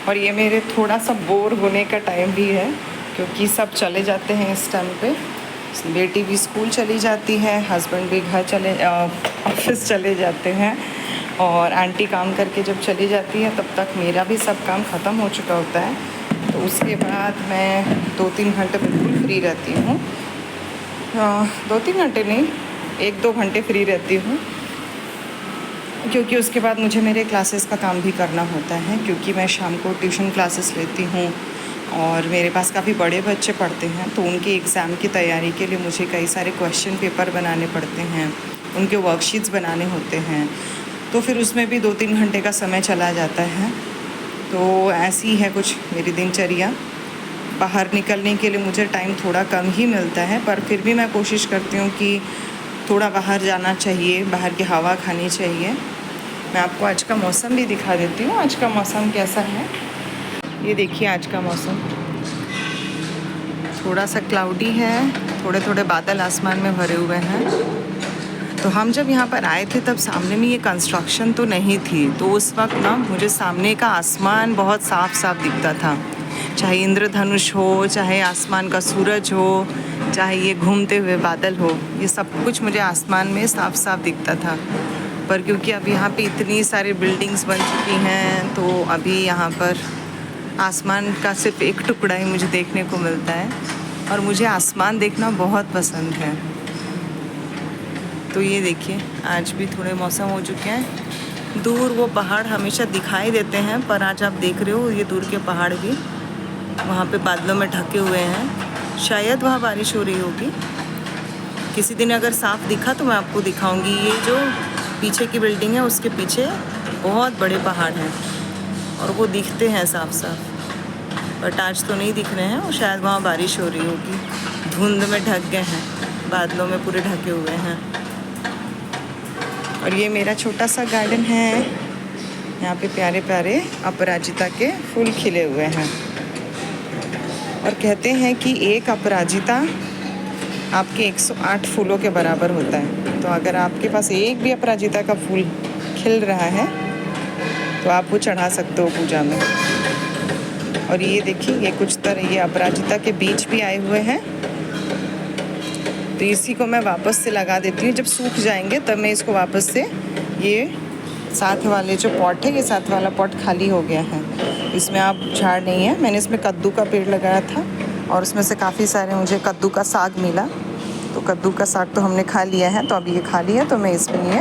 और ये मेरे थोड़ा सा बोर होने का टाइम भी है, क्योंकि सब चले जाते हैं इस टाइम पे। बेटी भी स्कूल चली जाती है, हस्बैंड भी घर ऑफिस चले जाते हैं, और आंटी काम करके जब चली जाती है तब तक मेरा भी सब काम ख़त्म हो चुका होता है। तो उसके बाद मैं 2-3 घंटे बिल्कुल फ्री रहती हूँ। 2-3 घंटे नहीं, 1-2 घंटे फ्री रहती हूँ, क्योंकि उसके बाद मुझे मेरे क्लासेस का काम भी करना होता है, क्योंकि मैं शाम को ट्यूशन क्लासेस लेती हूँ और मेरे पास काफ़ी बड़े बच्चे पढ़ते हैं। तो उनके एग्ज़ाम की तैयारी के लिए मुझे कई सारे क्वेश्चन पेपर बनाने पड़ते हैं, उनके वर्कशीट्स बनाने होते हैं, तो फिर उसमें भी 2-3 घंटे का समय चला जाता है। तो ऐसी है कुछ मेरी दिनचर्या। बाहर निकलने के लिए मुझे टाइम थोड़ा कम ही मिलता है, पर फिर भी मैं कोशिश करती हूँ कि थोड़ा बाहर जाना चाहिए, बाहर की हवा खानी चाहिए। मैं आपको आज का मौसम भी दिखा देती हूँ। आज का मौसम कैसा है, ये देखिए। आज का मौसम थोड़ा सा क्लाउडी है, थोड़े थोड़े बादल आसमान में भरे हुए हैं। तो हम जब यहाँ पर आए थे तब सामने में ये कंस्ट्रक्शन तो नहीं थी, तो उस वक्त ना मुझे सामने का आसमान बहुत साफ साफ दिखता था। चाहे इंद्रधनुष हो, चाहे आसमान का सूरज हो, चाहे ये घूमते हुए बादल हो, ये सब कुछ मुझे आसमान में साफ साफ दिखता था। पर क्योंकि अब यहाँ पे इतनी सारी बिल्डिंग्स बन चुकी हैं, तो अभी यहाँ पर आसमान का सिर्फ एक टुकड़ा ही मुझे देखने को मिलता है, और मुझे आसमान देखना बहुत पसंद है। तो ये देखिए, आज भी थोड़े मौसम हो चुके हैं। दूर वो पहाड़ हमेशा दिखाई देते हैं, पर आज आप देख रहे हो ये दूर के पहाड़ भी वहाँ पे बादलों में ढके हुए हैं। शायद वहाँ बारिश हो रही होगी। किसी दिन अगर साफ दिखा तो मैं आपको दिखाऊंगी। ये जो पीछे की बिल्डिंग है उसके पीछे बहुत बड़े पहाड़ हैं और वो दिखते हैं साफ साफ, बट आज तो नहीं दिख रहे हैं, और शायद वहाँ बारिश हो रही होगी। धुंध में ढक गए हैं, बादलों में पूरे ढके हुए हैं। और ये मेरा छोटा सा गार्डन है। यहाँ पे प्यारे प्यारे अपराजिता के फूल खिले हुए हैं, और कहते हैं कि एक अपराजिता आपके 108 फूलों के बराबर होता है। तो अगर आपके पास एक भी अपराजिता का फूल खिल रहा है तो आप वो चढ़ा सकते हो पूजा में। और ये देखिए, ये कुछ तरह ये अपराजिता के बीज भी आए हुए हैं। तो इसी को मैं वापस से लगा देती हूँ। जब सूख जाएंगे तब मैं इसको वापस से, ये साथ वाले जो पॉट है, ये साथ वाला पॉट खाली हो गया है, इसमें आप झाड़ नहीं है। मैंने इसमें कद्दू का पेड़ लगाया था और उसमें से काफ़ी सारे मुझे कद्दू का साग मिला। तो कद्दू का साग तो हमने खा लिया है, तो अभी ये खाली है, तो मैं इसमें ये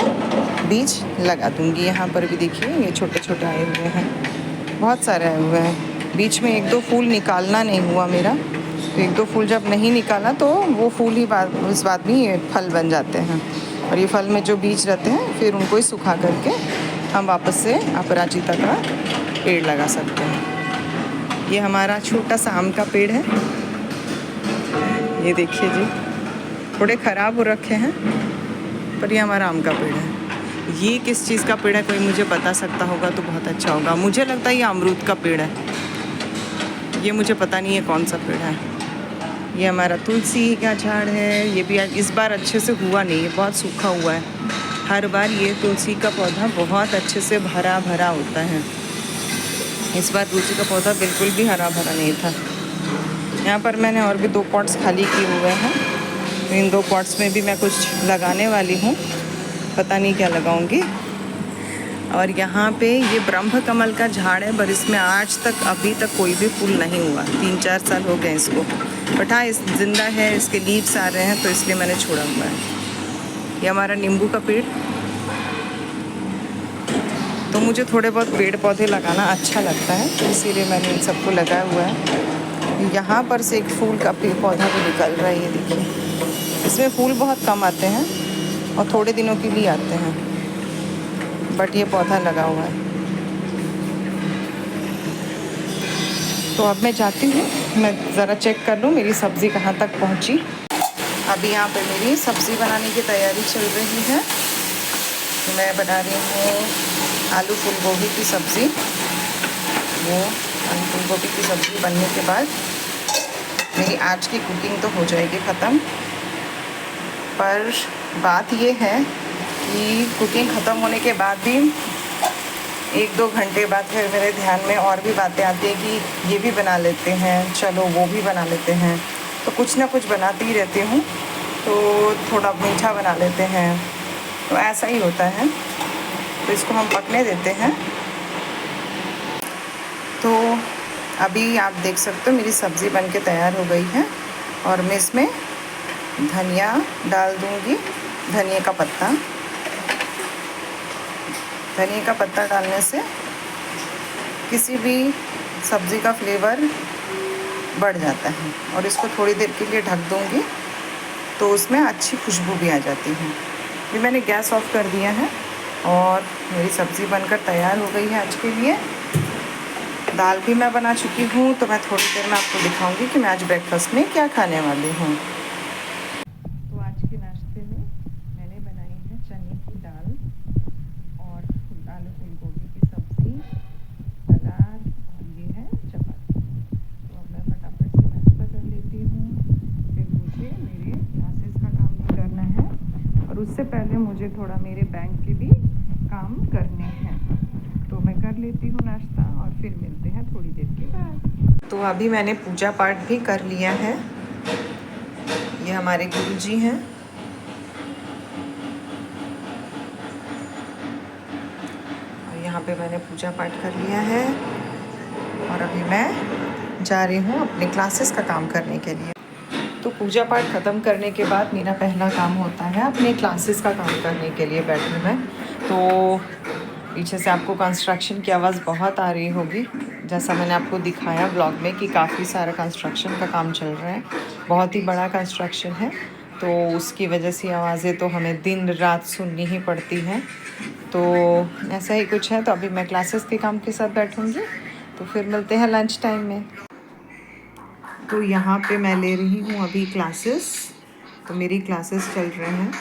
बीज लगा दूँगी। यहाँ पर भी देखिए, ये छोटे छोटे आए हुए हैं, बहुत सारे आए हुए हैं। बीच में 1-2 फूल निकालना नहीं हुआ मेरा, तो 1-2 फूल जब नहीं निकाला तो वो फूल ही उस बाद में ये फल बन जाते हैं। और ये फल में जो बीज रहते हैं फिर उनको ही सुखा करके हम वापस से अपराजिता का पेड़ लगा सकते हैं। ये हमारा छोटा सा आम का पेड़ है, ये देखिए जी। थोड़े ख़राब हो रखे हैं, पर ये हमारा आम का पेड़ है। ये किस चीज़ का पेड़ है, कोई मुझे बता सकता होगा तो बहुत अच्छा होगा। मुझे लगता है ये अमरूद का पेड़ है, ये मुझे पता नहीं है कौन सा पेड़ है। ये हमारा तुलसी का झाड़ है, ये भी इस बार अच्छे से हुआ नहीं है, बहुत सूखा हुआ है। हर बार ये तुलसी का पौधा बहुत अच्छे से भरा भरा होता है, इस बार तुलसी का पौधा बिल्कुल भी हरा भरा नहीं था। यहाँ पर मैंने और भी 2 पॉट्स खाली किए हुए हैं, तो इन 2 पॉट्स में भी मैं कुछ लगाने वाली हूँ, पता नहीं क्या लगाऊंगी। और यहाँ पे ये ब्रह्म कमल का झाड़ है, पर इसमें आज तक अभी तक कोई भी फूल नहीं हुआ। 3-4 साल हो गए इसको, बट हाँ इस जिंदा है, इसके लीव्स आ रहे हैं, तो इसलिए मैंने छोड़ा हुआ है। ये हमारा नींबू का पेड़। तो मुझे थोड़े बहुत पेड़ पौधे लगाना अच्छा लगता है, तो इसीलिए मैंने इन सबको लगाया हुआ है। यहाँ पर से एक फूल का पेड़ पौधा भी निकल रहा है, ये देखिए। इसमें फूल बहुत कम आते हैं और थोड़े दिनों के लिए आते हैं, बट ये पौधा लगा हुआ है। तो अब मैं जाती हूँ, मैं ज़रा चेक कर लूँ मेरी सब्ज़ी कहाँ तक पहुँची। अभी यहाँ पे मेरी सब्ज़ी बनाने की तैयारी चल रही है। तो मैं बना रही हूँ आलू फूल गोभी की सब्ज़ी। वो आलू फूल गोभी की सब्ज़ी बनने के बाद मेरी आज की कुकिंग तो हो जाएगी ख़त्म। पर बात ये है कि कुकिंग ख़त्म होने के बाद भी 1-2 घंटे बाद फिर मेरे ध्यान में और भी बातें आती हैं कि ये भी बना लेते हैं, चलो वो भी बना लेते हैं। तो कुछ ना कुछ बनाती ही रहती हूँ। तो थोड़ा मीठा बना लेते हैं, तो ऐसा ही होता है। तो इसको हम पकने देते हैं। तो अभी आप देख सकते हो मेरी सब्ज़ी बनके तैयार हो गई है और मैं इसमें धनिया डाल दूँगी, धनिया का पत्ता। धनिया का पत्ता डालने से किसी भी सब्ज़ी का फ्लेवर बढ़ जाता है। और इसको थोड़ी देर के लिए ढक दूँगी तो उसमें अच्छी खुशबू भी आ जाती है। ये मैंने गैस ऑफ कर दिया है और मेरी सब्ज़ी बनकर तैयार हो गई है आज के लिए। दाल भी मैं बना चुकी हूँ, तो मैं थोड़ी देर में आपको दिखाऊंगी कि मैं आज ब्रेकफास्ट में क्या खाने वाली हूँ। तो आज के नाश्ते में मैंने बनाई है चने की दाल और आलू फूल गोभी की सब्ज़ी, सलाद और ये है चपाती। तो अब मैं फटाफट से नाश्ता कर लेती हूँ, फिर मुझे मेरे क्लासेस का काम भी करना है और उससे पहले मुझे थोड़ा मेरे बैंक के भी काम करने हैं। तो मैं कर लेती हूँ नाश्ता और फिर मिलते हैं थोड़ी देर के बाद। तो अभी मैंने पूजा पाठ भी कर लिया है। ये हमारे गुरुजी हैं। और यहाँ पे मैंने पूजा पाठ कर लिया है और अभी मैं जा रही हूँ अपने क्लासेस का काम करने के लिए। तो पूजा पाठ ख़त्म करने के बाद मेरा पहला काम होता है अपने क्लासेस का काम करने के लिए बैठूँ मैं। तो पीछे से आपको कंस्ट्रक्शन की आवाज़ बहुत आ रही होगी, जैसा मैंने आपको दिखाया ब्लॉग में कि काफ़ी सारा कंस्ट्रक्शन का काम चल रहा है। बहुत ही बड़ा कंस्ट्रक्शन है, तो उसकी वजह से आवाज़ें तो हमें दिन रात सुननी ही पड़ती हैं। तो ऐसा ही कुछ है। तो अभी मैं क्लासेस के काम के साथ बैठूँगी, तो फिर मिलते हैं लंच टाइम में। तो यहाँ पे मैं ले रही हूँ अभी क्लासेस। तो मेरी क्लासेस चल रहे हैं।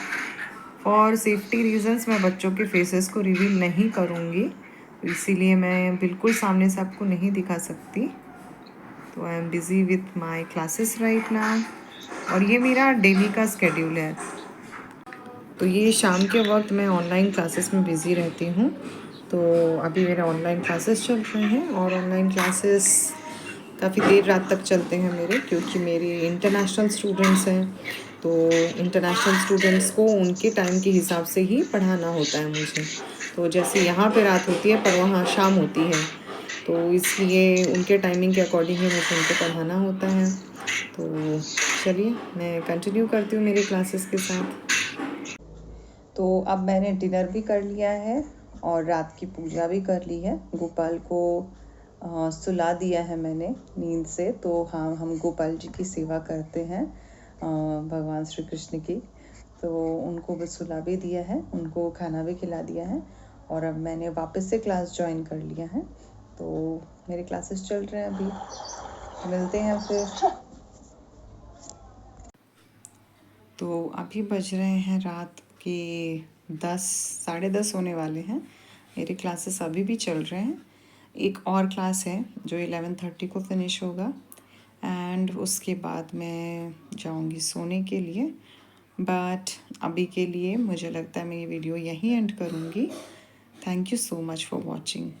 फॉर सेफ्टी रीज़न्स मैं बच्चों के फेसेस को रिवील नहीं करूँगी, तो इसीलिए मैं बिल्कुल सामने से आपको नहीं दिखा सकती। तो I am busy with my classes right now और ये मेरा डेली का स्केड्यूल है। तो ये शाम के वक्त मैं ऑनलाइन क्लासेस में बिज़ी रहती हूँ। तो अभी मेरे ऑनलाइन क्लासेस चल रहे हैं और ऑनलाइन क्लासेस काफ़ी देर रात तक चलते हैं मेरे, क्योंकि मेरे इंटरनेशनल स्टूडेंट्स हैं। तो इंटरनेशनल स्टूडेंट्स को उनके टाइम के हिसाब से ही पढ़ाना होता है मुझे। तो जैसे यहाँ पे रात होती है पर वहाँ शाम होती है, तो इसलिए उनके टाइमिंग के अकॉर्डिंग ही मुझे उनको पढ़ाना होता है। तो चलिए मैं कंटिन्यू करती हूँ मेरी क्लासेस के साथ। तो अब मैंने डिनर भी कर लिया है और रात की पूजा भी कर ली है। गोपाल को सुला दिया है मैंने नींद से। तो हाँ, हम गोपाल जी की सेवा करते हैं, भगवान श्री कृष्ण की। तो उनको भी सुला भी दिया है, उनको खाना भी खिला दिया है और अब मैंने वापस से क्लास ज्वाइन कर लिया है। तो मेरे क्लासेस चल रहे हैं अभी, मिलते हैं फिर। तो अभी बज रहे हैं रात के 10, साढ़े 10 होने वाले हैं। मेरे क्लासेस अभी भी चल रहे हैं। एक और क्लास है जो 11:30 को फिनिश होगा एंड उसके बाद मैं जाऊंगी सोने के लिए। बट अभी के लिए मुझे लगता है मैं ये वीडियो यहीं एंड करूँगी। Thank you so much for watching.